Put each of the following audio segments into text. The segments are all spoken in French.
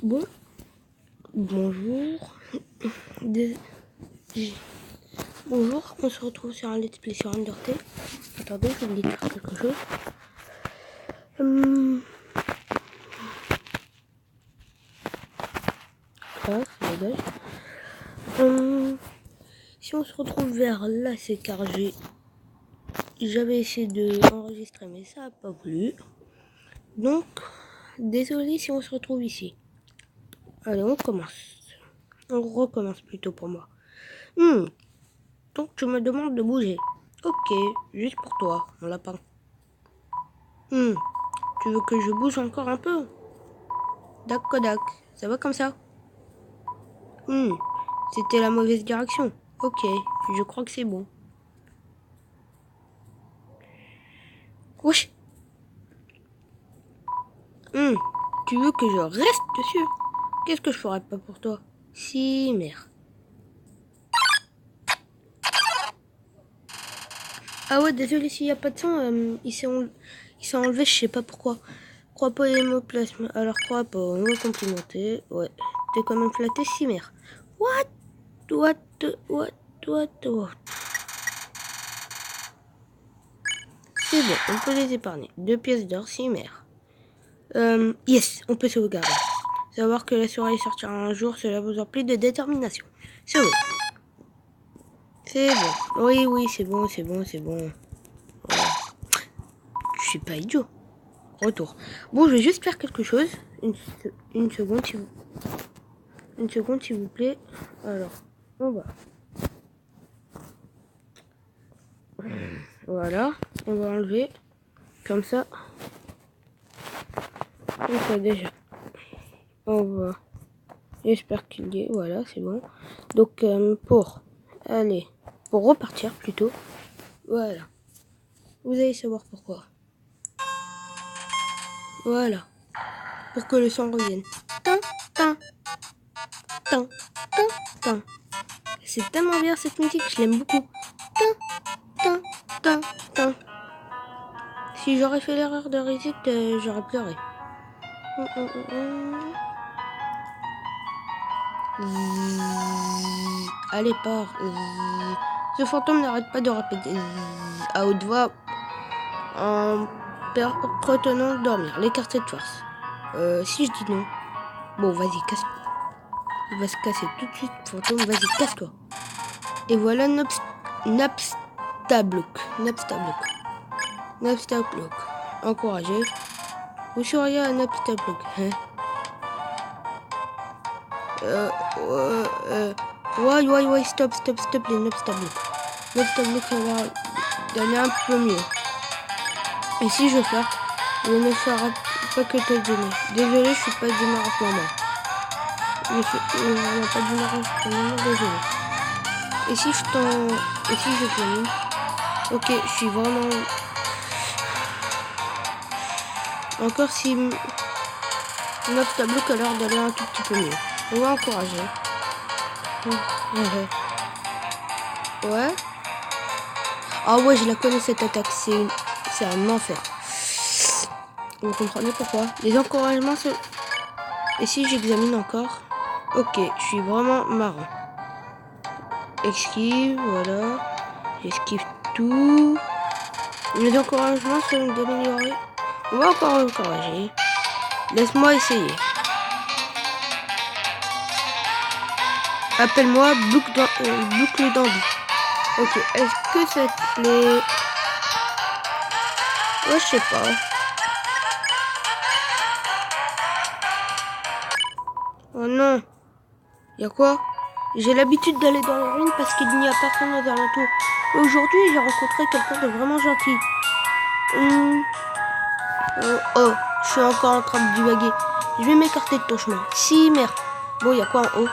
Bon, bonjour. Bonjour, on se retrouve sur un let's play sur Undertale. Attendez, j'ai oublié de faire quelque chose. Ah, c'est dommage. Si on se retrouve vers là, c'est car j'avais essayé de enregistrer, mais ça n'a pas voulu. Donc, désolé si on se retrouve ici. Allez, on commence. On recommence plutôt pour moi. Donc, tu me demandes de bouger. Ok, juste pour toi, mon lapin. Tu veux que je bouge encore un peu? Dac, ça va comme ça? C'était la mauvaise direction. Ok, je crois que c'est bon. Wesh. Tu veux que je reste dessus? Qu'est-ce que je ferais pas pour toi? Si, merde. Ah ouais, désolé s'il n'y a pas de son, il s'est enlevé, je sais pas pourquoi. Crois pas hémoplasme, alors crois pas, on va complimenter. Ouais, t'es quand même flatté, si merde. What? C'est bon, on peut les épargner. 2 pièces d'or, si merde. Yes, on peut sauvegarder. Savoir que la soirée sortira un jour, cela vous emplit de détermination. C'est bon. C'est bon. Oui, c'est bon. Voilà. Je suis pas idiot. Retour. Bon, je vais juste faire quelque chose. Une seconde, s'il vous plaît. Alors, on va. Voilà. On va enlever. Comme ça. Comme ça, déjà. On va. J'espère qu'il y est. Voilà, c'est bon. Donc, pour repartir plutôt. Voilà. Vous allez savoir pourquoi. Voilà. Pour que le son revienne. C'est tellement bien cette musique, je l'aime beaucoup. Si j'aurais fait l'erreur de reset, j'aurais pleuré. Allez, pars. Ce fantôme n'arrête pas de répéter à haute voix en retenant de dormir. L'écart cette force. Si je dis non. Bon, vas-y, casse-toi. Il va se casser tout de suite, fantôme. Vas-y, casse-toi. Et voilà Napstablook. Encouragé. Vous seriez un Napstablook, hein? Ouais, stop, les Napstablook. Napstablook, ça va d'aller un peu mieux. Et si je flirte, je ne ferai pas que te donner. Désolé, je suis pas d'humeur en ce moment. Je n'ai pas d'humeur en ce moment, désolé. Et si je termine? Ok, je suis vraiment... Encore si... Napstablook a l'air d'aller un tout petit peu mieux. On va encourager. Ouais. Ah ouais, je la connais cette attaque. C'est un enfer. Vous comprenez pourquoi? Les encouragements sont... Et si j'examine encore? Ok, je suis vraiment marrant. Esquive, voilà. J'esquive tout. Les encouragements sont d'améliorer. On va encore encourager. Laisse-moi essayer. Appelle-moi Boucle Dandy. Ok, est-ce que ça te plaît? Ouais, je sais pas. Oh non. Y'a quoi? J'ai l'habitude d'aller dans les ruines parce qu'il n'y a personne aux alentours. Aujourd'hui, j'ai rencontré quelqu'un de vraiment gentil. Oh, je suis encore en train de divaguer. Je vais m'écarter de ton chemin. Si, merde. Bon, y'a quoi en haut?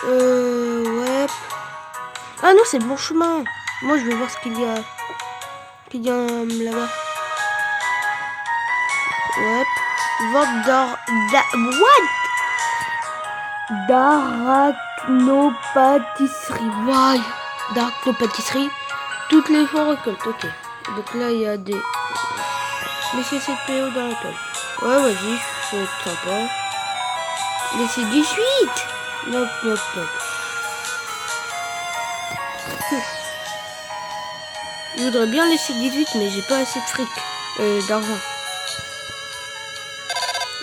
Ouais. Ah non, c'est le bon chemin. Moi, je vais voir ce qu'il y a. Là-bas. Ouais. Vente what? D'arachnopâtisserie. Ouais. D'arachnopâtisserie. Toutes les fois récoltes. Ok. Donc là, il y a des... Laissez cette PO dans la toile. Ouais, vas-y, faut être sympa. Mais c'est 18. Nope, nope, nope. Je voudrais bien laisser 18, mais j'ai pas assez de fric. D'argent.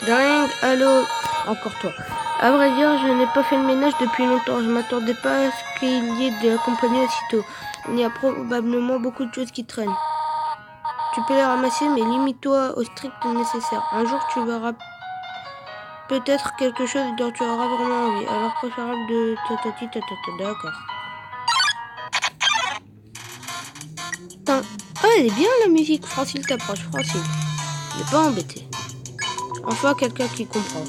Dingue, allô. Encore toi. À vrai dire, je n'ai pas fait le ménage depuis longtemps. Je m'attendais pas à ce qu'il y ait de la compagnie aussitôt. Il y a probablement beaucoup de choses qui traînent. Tu peux les ramasser, mais limite-toi au strict nécessaire. Un jour, tu verras peut-être quelque chose dont tu auras vraiment envie. Alors, préférable de tatati tatata. D'accord. Putain. Ah, elle est bien la musique. Francine t'approche. Francine. Ne pas embêter. Enfin, quelqu'un qui comprend.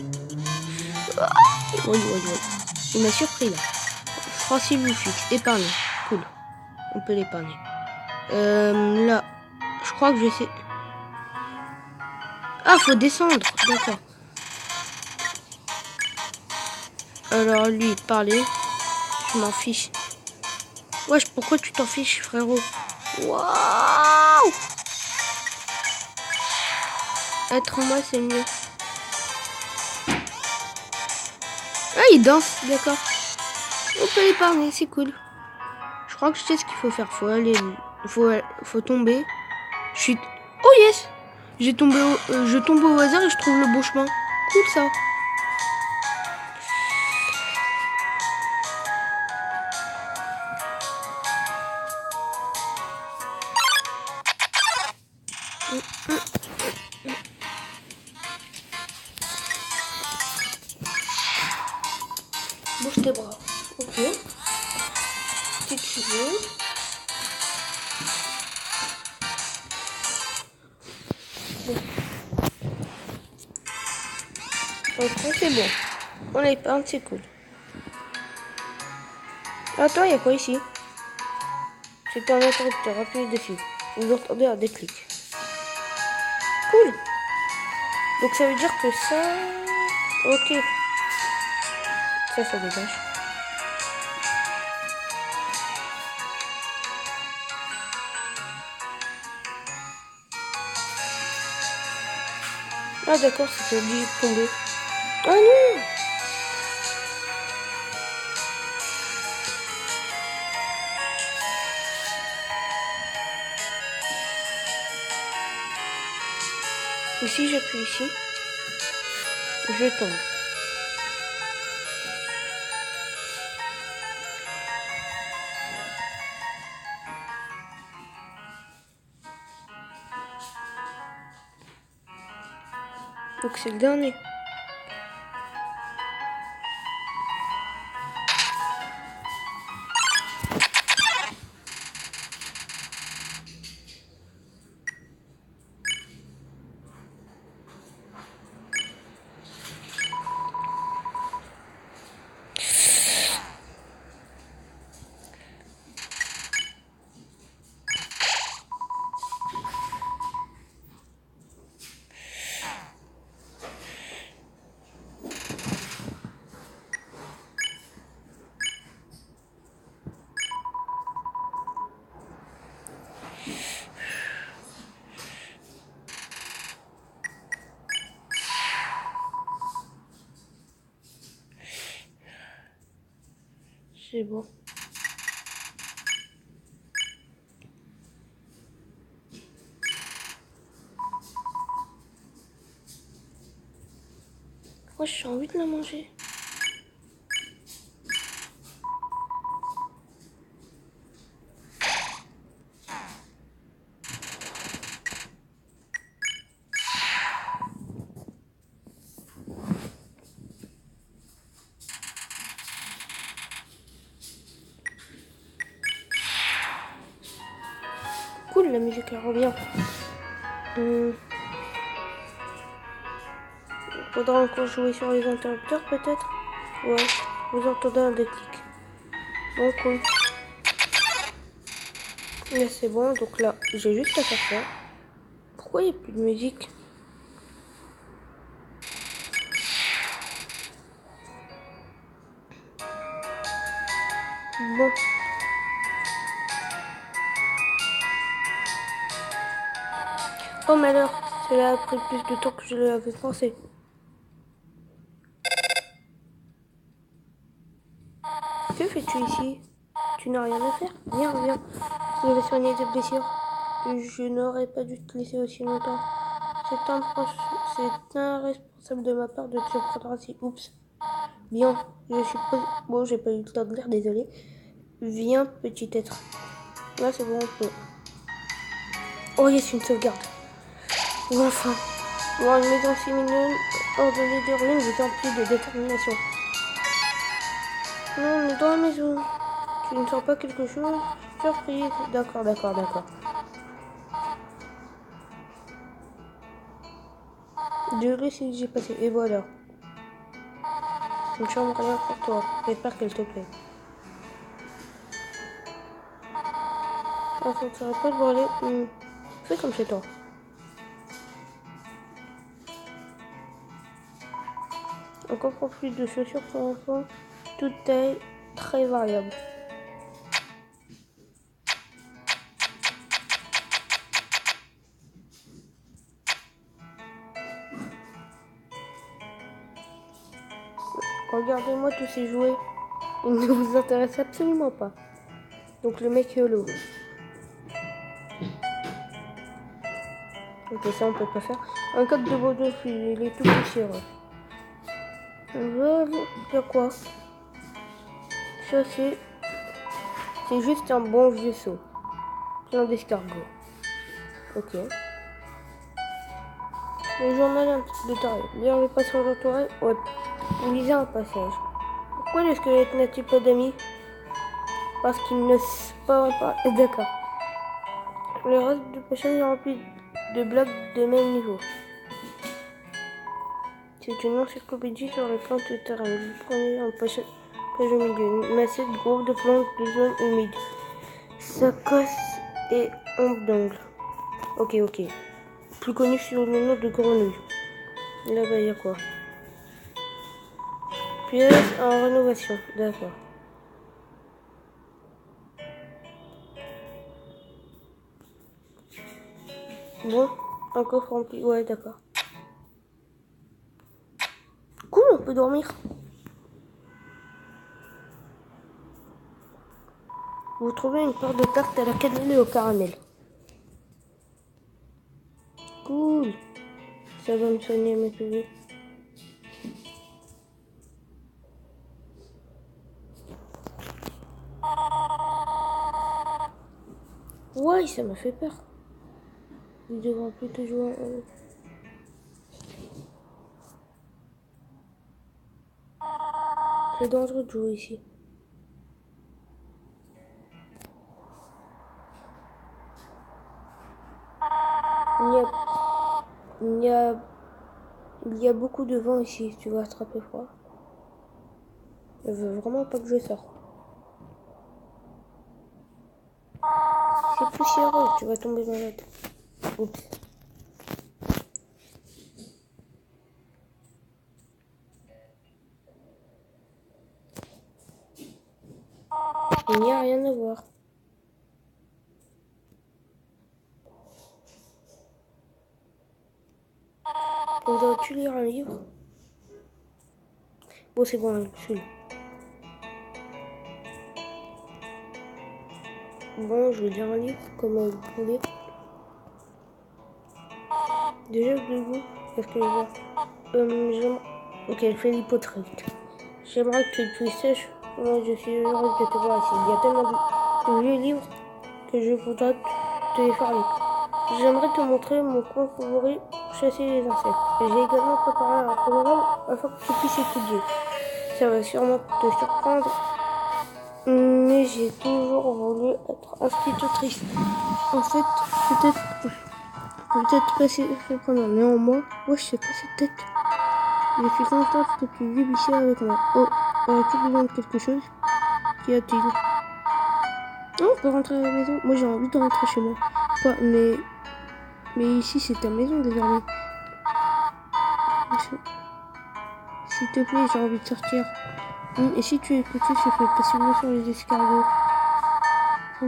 Oui. Il m'a surpris là. Francine vous fixe. Épargne. Cool. On peut l'épargner. Là. Je crois que je sais. Ah, faut descendre. D'accord. Alors, lui, parler. Je m'en fiche. Wesh, pourquoi tu t'en fiches, frérot? Waouh! Être moi, c'est mieux. Ah, il danse, d'accord. On peut l'épargner, c'est cool. Je crois que je sais ce qu'il faut faire. Faut aller, faut tomber. Je suis. Oh yes! Je tombe au hasard et je trouve le beau chemin. Cool ça. Bouge tes bras. Ok. Si tu veux. Bon. Ok, c'est bon. On l'épargne, c'est cool. Attends, il y a quoi ici? C'est un interrupteur, appuyez dessus. Vous entendez un déclic. Cool. Donc ça veut dire que ça... Ok. Ça dégage. Ah d'accord, c'était obligé de tomber. Ah non! Et si j'appuie ici, je tombe. Donc c'est le dernier. C'est bon. Moi j'ai envie de la manger. Cool, la musique elle revient. Faudra encore jouer sur les interrupteurs peut-être. Ouais, vous entendez un déclic. Bon, cool. Là c'est bon, donc là j'ai juste à faire ça. Pourquoi il n'y a plus de musique? Bon. Oh malheur, cela a pris plus de temps que je l'avais pensé. Que fais-tu ici? Tu n'as rien à faire? Viens, viens. Je vais soigner tes blessures. Je n'aurais pas dû te laisser aussi longtemps. C'est irresponsable de ma part de te prendre ainsi. Oups. Bien, je suppose... Bon, j'ai pas eu le temps de lire, désolé. Viens, petit être. Là, c'est bon, on peut. Oh, yes, une sauvegarde. Ou enfin. Voir une maison si mignonne, ordonnée de ruines, vous emplis de détermination. Non, on est dans la maison. Tu ne sens pas quelque chose? Surprise. D'accord, d'accord, d'accord. 2 récits que j'ai passé. Et voilà. Une chambre rien pour toi. J'espère qu'elle te plaît. On ne sentirait pas de brûler. Fais comme chez toi. On comprend plus de chaussures pour enfants. Toute taille, très variable. Regardez-moi tous ces jouets. Ils ne vous intéressent absolument pas. Donc le mec YOLO. Ok, ça on peut pas faire. Un code de Bordeaux, il est tout poussiéreux. Il y a quoi? Ça c'est juste un bon vieux seau. Plein d'escargots. Ok. Le journal un petit de taré. Lire le passage de toile. Ouais. Lisez un passage. Pourquoi le squelette n'a-t-il pas d'amis? Parce qu'il ne sait pas. D'accord. Le reste du passage est rempli de blagues de même niveau. C'est une encyclopédie sur les plantes de terrain. Vous prenez un page au milieu. Une assiette groupe de plantes de zones humides. Sacosse et ongle d'ongle. Ok, ok. Plus connu sous le nom de grenouille. Là-bas, il y a quoi? Pièce en rénovation. D'accord. Bon, un coffre rempli. Ouais, d'accord. Cool, on peut dormir. Vous trouvez une part de tarte à la cannelle et au caramel. Cool. Ça va me soigner mes cheveux. Ouais, ça m'a fait peur. Il devra plutôt jouer en... C'est dangereux de jouer ici. Il y a... Il y a beaucoup de vent ici, tu vas attraper froid. Je veux vraiment pas que je sorte. C'est poussiéreux, tu vas tomber malade. Oups. Il n'y a rien à voir. On doit-tu lire un livre? Bon, c'est bon, je suis. Bon, je vais lire un livre comme vous voulez. Déjà, debout, parce que j'aimerais... Ok, elle fait l'hypocrite. J'aimerais que tu saches comment je suis heureuse de te voir ici. Il y a tellement de vieux livres que je voudrais te les faire lire. J'aimerais te montrer mon coin favori pour chasser les insectes. J'ai également préparé un programme afin que tu puisses étudier. Ça va sûrement te surprendre, mais j'ai toujours voulu être institutrice. En fait, peut-être pas si surprenant. Néanmoins, ouais, je sais pas cette tête. Je suis contente que tu vives ici avec moi. Oh, aurais-tu besoin de quelque chose? Qu'y a-t-il? Non, on peut rentrer à la maison. Moi, j'ai envie de rentrer chez moi. Quoi, mais ici, c'est ta maison désormais. S'il te plaît, j'ai envie de sortir. Et si tu es petit, je fais passionner sur les escargots. Tu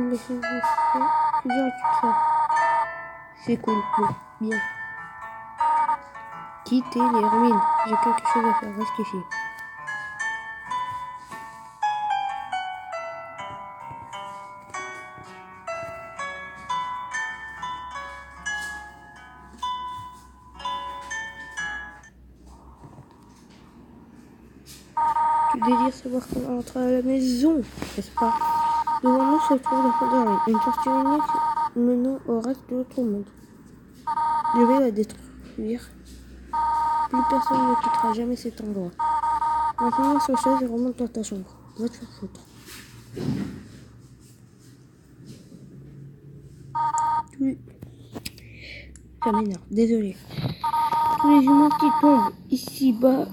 diras tout ça. C'est cool, bon, bien. Quitter les ruines. J'ai quelque chose à faire, reste ici. Tu désires savoir comment entrer à la maison, n'est-ce pas? Devant nous se trouve la fonderie, une sortie unique menant au reste de l'autre monde. Je vais la détruire. Plus personne ne quittera jamais cet endroit. Maintenant, sur chaise et remonte dans ta chambre. Va te faire foutre. Oui. Ça m'énerve, désolé. Tous les humains qui tombent ici-bas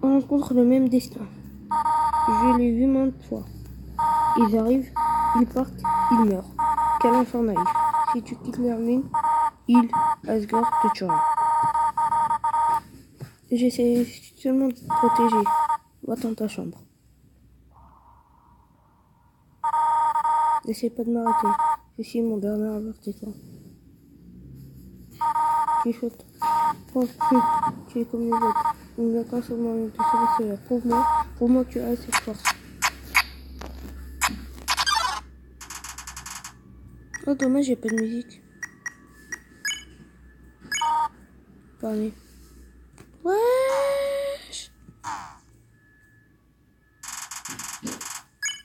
rencontrent le même destin. Je l'ai vu maintes fois. Ils arrivent, ils partent, ils meurent. Quel enfant naïf. Si tu quittes leur ligne, ils, Asgard, te tueront. J'essaie seulement de te protéger. Va dans ta chambre. N'essaie pas de m'arrêter. Ceci est mon dernier avertissement. Tu sautes. Oh, tu es comme les autres. Une vacance au moyen de sauver cela. Prouve-moi que tu as cette force. Oh, dommage, j'ai pas de musique. Parlez. Wesh.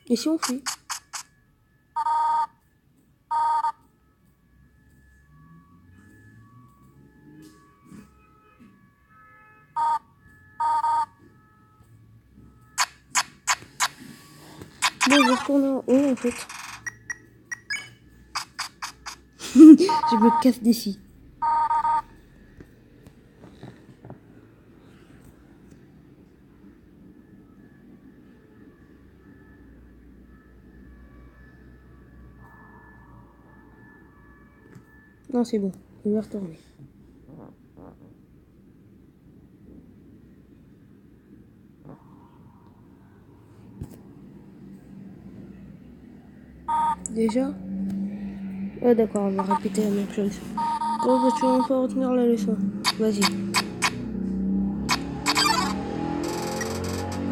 Et si on fuit? Bon, je vais retourner en haut en fait. Je me casse d'ici. Non, c'est bon. Je vais retourner. Déjà? Ah d'accord, on va répéter la même chose. Oh bah tu vas encore retenir la leçon. Vas-y.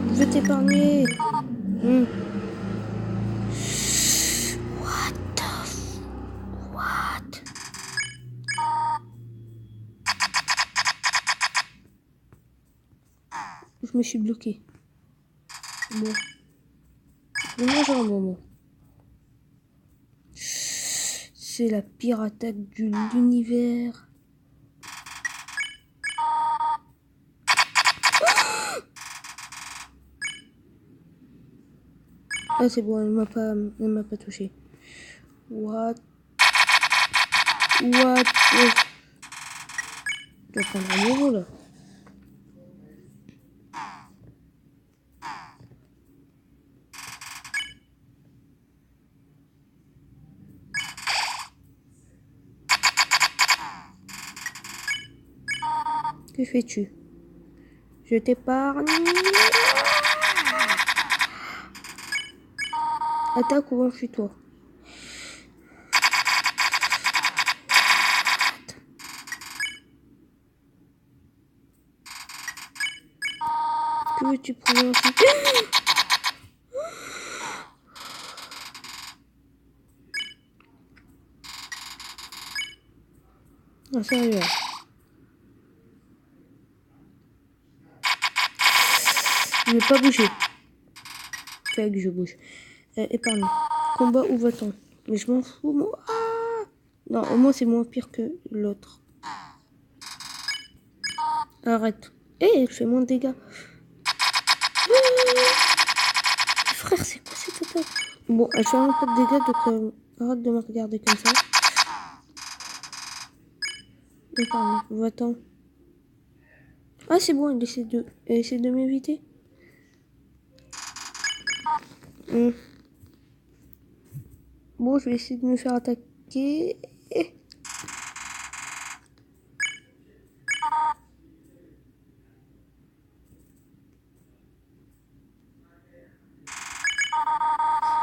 Je vais t'épargner. What the what? Je me suis bloqué. Bon. Je vais manger un moment. C'est la pire attaque de l'univers. Ah c'est bon, elle m'a pas touché. What? What? Je vais prendre un nouveau là. Que fais-tu? Je t'épargne. Attaque ou enfuis-toi. Que veux-tu prendre ensuite? Ah sérieux. Je vais pas bouger. Fais que je bouge. Épargne. Combat ou va-t-on? Mais je m'en fous, moi. Ah non, au moins c'est moins pire que l'autre. Arrête. Elle fait moins de dégâts. Frère, c'est quoi cette attaque? Bon, elle fait un peu de dégâts, donc arrête de me regarder comme ça. Épargne. Va-t'en. Ah, c'est bon, elle essaie de m'éviter. Bon, je vais essayer de me faire attaquer.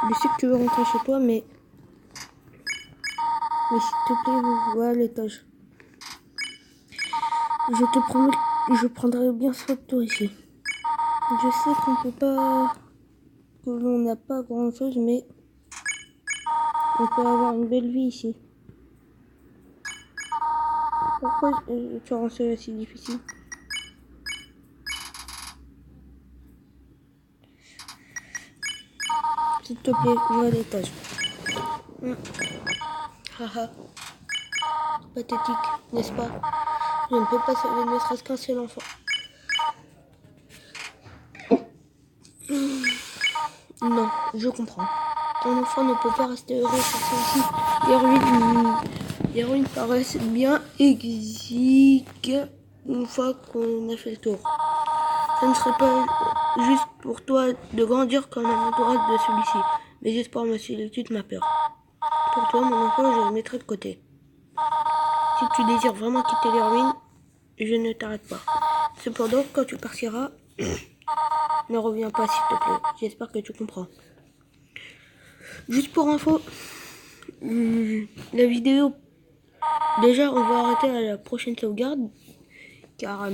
Je sais que tu veux rentrer chez toi, mais s'il te plaît, vois à l'étage. Je te promets que je prendrai bien soin de toi ici. Je sais qu'on peut pas, que l'on n'a pas grand chose, mais on peut avoir une belle vie ici. Pourquoi tu rends cela si difficile? S'il te plaît, va à l'étage. Haha. Pathétique, n'est-ce pas? Je ne peux pas sauver ne serait-ce qu'un seul enfant. Non, je comprends. Un enfant ne peut pas rester heureux sur celle-ci. Les ruines paraissent bien exiguës une fois qu'on a fait le tour. Ce ne serait pas juste pour toi de grandir comme un entourage de celui-ci. Mais juste pour ma solitude, ma peur. Pour toi, mon enfant, je le mettrai de côté. Si tu désires vraiment quitter les ruines, je ne t'arrête pas. Cependant, quand tu partiras, ne reviens pas s'il te plaît. J'espère que tu comprends. Juste pour info, la vidéo, déjà on va arrêter à la prochaine sauvegarde. Car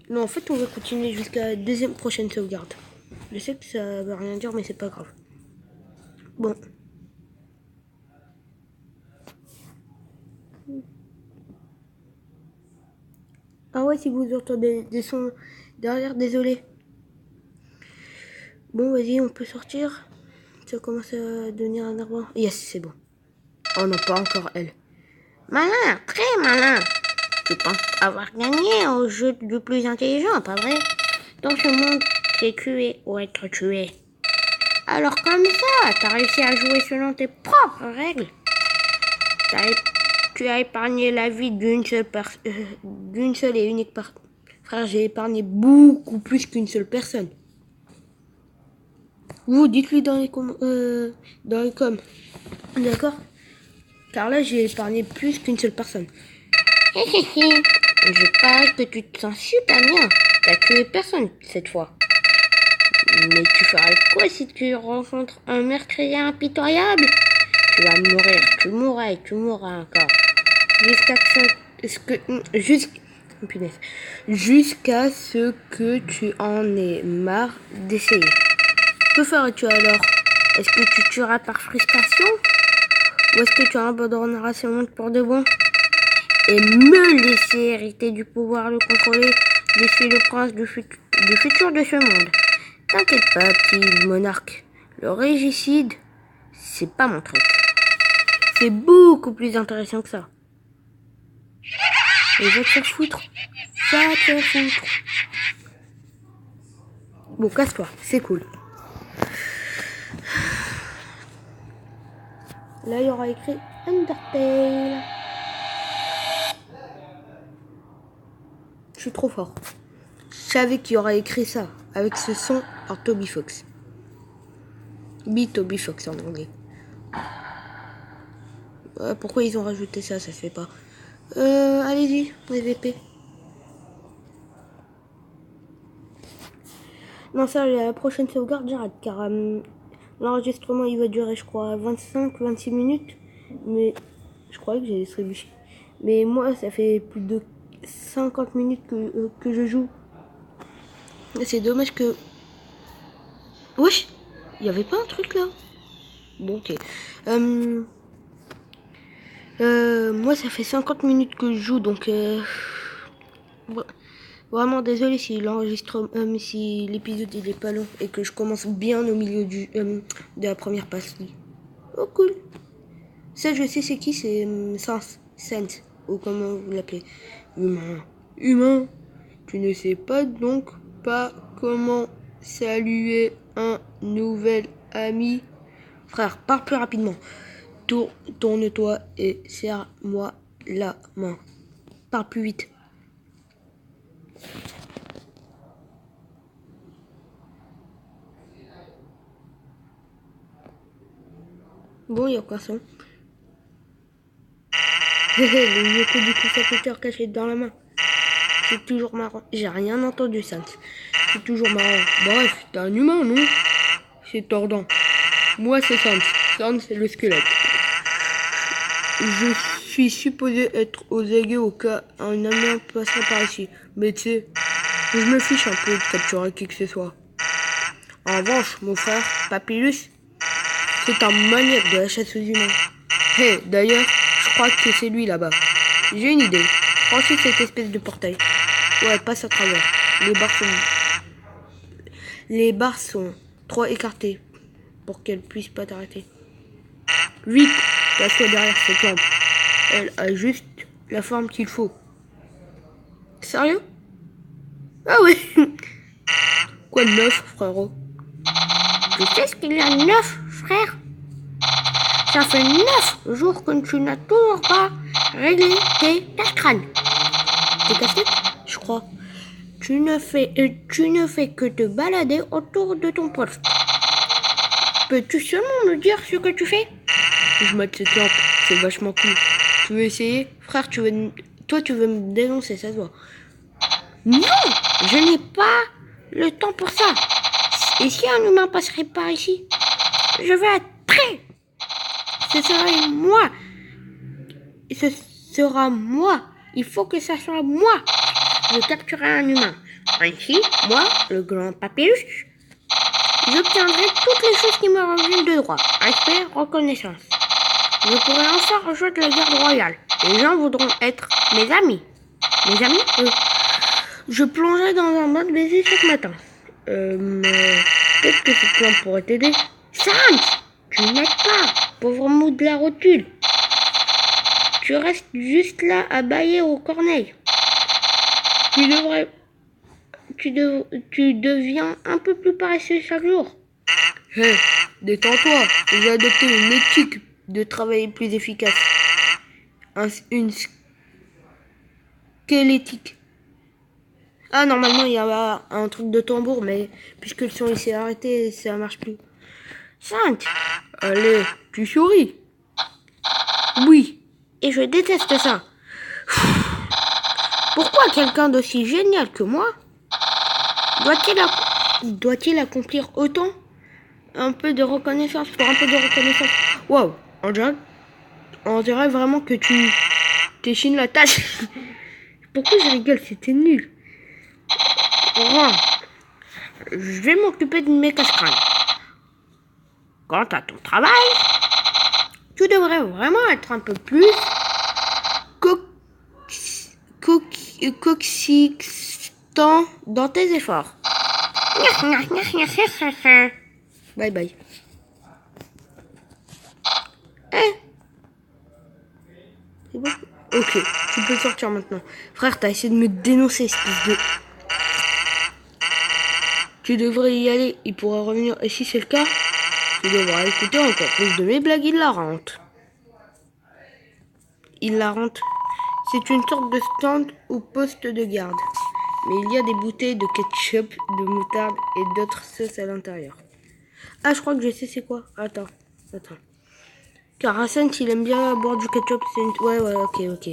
non, en fait on va continuer jusqu'à la deuxième prochaine sauvegarde. Je sais que ça veut rien dire mais c'est pas grave. Bon. Ah ouais, si vous entendez des sons derrière, désolé. Bon, vas-y, on peut sortir. Ça commence à devenir un arbre. Yes, c'est bon. Oh non, pas encore elle. Malin, très malin. Tu penses avoir gagné au jeu du plus intelligent, pas vrai? Dans ce monde, c'est tuer ou être tué. Alors comme ça, t'as réussi à jouer selon tes propres règles. Tu as épargné la vie d'une seule et unique personne. Frère, j'ai épargné beaucoup plus qu'une seule personne. Vous, dites-lui dans les coms. D'accord? Car là, j'ai épargné plus qu'une seule personne. Je parie que tu te sens super bien. T'as tué personne cette fois. Mais tu feras quoi si tu rencontres un meurtrier impitoyable? Tu vas mourir, tu mourras et tu mourras encore. Jusqu'à ce que tu en aies marre d'essayer. Que feras-tu alors? Est-ce que tu tueras par frustration? Ou est-ce que tu abandonneras ce monde pour de bon? Et me laisser hériter du pouvoir le contrôler? Je suis le prince du futur de ce monde. T'inquiète pas, petit monarque. Le régicide, c'est pas mon truc. C'est beaucoup plus intéressant que ça. Et va te faire foutre. Va te faire foutre. Bon, casse-toi, c'est cool. Là, il y aura écrit Undertale. Je suis trop fort. Je savais qu'il y aurait écrit ça avec ce son par Toby Fox. Toby Fox en anglais. Pourquoi ils ont rajouté ça? Ça se fait pas. Allez-y, les VP. Non, ça, la prochaine sauvegarde, j'arrête car l'enregistrement il va durer, je crois, 25-26 minutes. Mais je croyais que j'ai distribué. Mais moi, ça fait plus de 50 minutes que je joue. C'est dommage que. Wesh, il y avait pas un truc là? Bon, ok. Moi, ça fait 50 minutes que je joue, donc vraiment désolé si si l'épisode il est pas long et que je commence bien au milieu de la première partie. Oh cool. Ça, je sais c'est qui, c'est Sense, ou comment vous l'appelez. Humain. Tu ne sais pas donc pas comment saluer un nouvel ami. Frère, parle plus rapidement. Tourne-toi et serre-moi la main. Parle plus vite. Bon, il y a quoi son? Le Yoko du conservateur caché dans la main. C'est toujours marrant. J'ai rien entendu, Sans. C'est toujours marrant. Bref, t'es un humain, non? C'est tordant. Moi, c'est Sans. Sans, c'est le squelette. Je suis supposé être aux aguets au cas un ami passera par ici. Mais tu sais, je me fiche un peu de capturer qui que ce soit. En revanche, mon frère, Papyrus, c'est un maniaque de la chasse aux humains. Hey, d'ailleurs, je crois que c'est lui là-bas. J'ai une idée. Franchis cette espèce de portail. Ouais, passe à travers. Les barres sont trop écartées pour qu'elle puisse pas t'arrêter. Vite, casse-toi derrière cette lampe. Elle a juste la forme qu'il faut. Sérieux? Ah oui. Quoi de neuf, frérot? Tu sais ce qu'il y a de neuf, frère? Ça fait 9 jours que tu n'as toujours pas réglé tes crânes. Tes casquettes, je crois. Tu ne fais que te balader autour de ton poste. Peux-tu seulement me dire ce que tu fais? Je mate cette lampe, c'est vachement cool. Tu veux essayer? Frère, toi tu veux me dénoncer, ça se voit. Non, je n'ai pas le temps pour ça. Et si un humain passerait par ici, je vais être prêt. Ce serait moi. Ce sera moi. Il faut que ça soit moi. Je capturerai un humain. Ainsi, moi, le grand papyrus, j'obtiendrai toutes les choses qui me reviennent de droit. Respect, reconnaissance. Je pourrai enfin rejoindre la garde royale. Les gens voudront être mes amis. Mes amis? Je plongerai dans un bain de baiser chaque matin. Peut-être que cette plante pourrait t'aider. Sam, tu n'aides pas, pauvre mou de la rotule. Tu restes juste là à bâiller aux corneilles. Tu deviens un peu plus paresseux chaque jour. Hé, détends-toi. J'ai adopté une éthique de travail plus efficace. Une squelettique. Ah, normalement, il y a un truc de tambour, mais puisque le son s'est arrêté, ça marche plus. 5. Allez, tu souris. Oui, et je déteste ça. Pourquoi quelqu'un d'aussi génial que moi doit-il accomplir autant? Un peu de reconnaissance pour un peu de reconnaissance. Waouh, on dirait vraiment que tu t'échines la tâche. Pourquoi je rigole? C'était nul. Oh, je vais m'occuper de mes casse-crânes. Quant à ton travail, tu devrais vraiment être un peu plus coxistant dans tes efforts. Bye bye. C'est bon? Ok, tu peux sortir maintenant. Frère, t'as essayé de me dénoncer, espèce de... Tu devrais y aller, il pourra revenir. Et si c'est le cas, tu devras écouter encore plus de mes blagues hilarantes. C'est une sorte de stand ou poste de garde. Mais il y a des bouteilles de ketchup, de moutarde et d'autres sauces à l'intérieur. Ah, je crois que je sais c'est quoi. Attends. Car Hassan, s'il aime bien boire du ketchup, c'est une... Ouais, ok.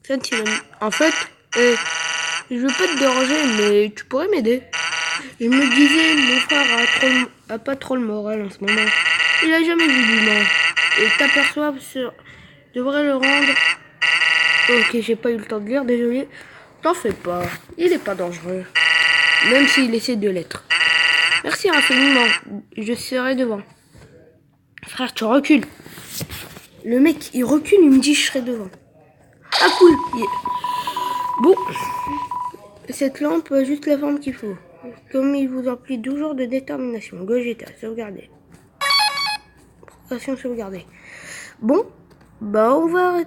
Hassan, s'il aime... En fait, je veux pas te déranger, mais tu pourrais m'aider. Je me disais, mon frère a pas trop le moral en ce moment. Il a jamais vu d'humain. Et t'aperçois devrait le rendre... Ok, j'ai pas eu le temps de lire, désolé. T'en fais pas, il est pas dangereux. Même s'il essaie de l'être. Merci infiniment, je serai devant. Frère, tu recules. Le mec, il recule, il me dit je serai devant. Ah cool. Bon, cette lampe a juste la forme qu'il faut. Comme il vous emplit 12 jours de détermination. Gogeta, sauvegarder. Progression sauvegardée. Bon, bah on va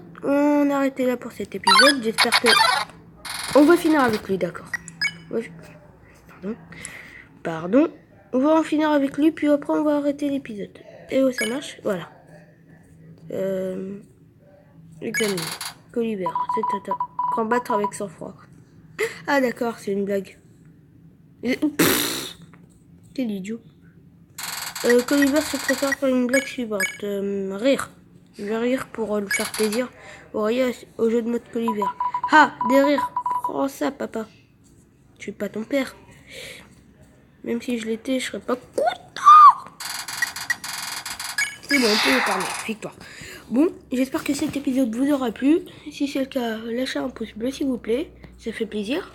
arrêter là pour cet épisode. J'espère que... On va finir avec lui, d'accord. Pardon. On va en finir avec lui, puis après on va arrêter l'épisode. Et oh, ça marche. Voilà. Examiner. Colibert. C'est combattre avec sang-froid. Ah d'accord, c'est une blague. Quel idiot. Colibert se prépare pour une blague suivante. Rire. Je vais rire pour lui faire plaisir. Au jeu de mode Colibert. Ah, des rires. Prends ça, papa. Je suis pas ton père. Même si je l'étais, je serais pas content. C'est bon, on peut le parler. Victoire. Bon, j'espère que cet épisode vous aura plu. Si c'est le cas, lâchez un pouce bleu s'il vous plaît. Ça fait plaisir.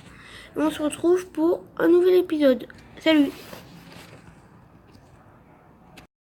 Et on se retrouve pour un nouvel épisode. Salut!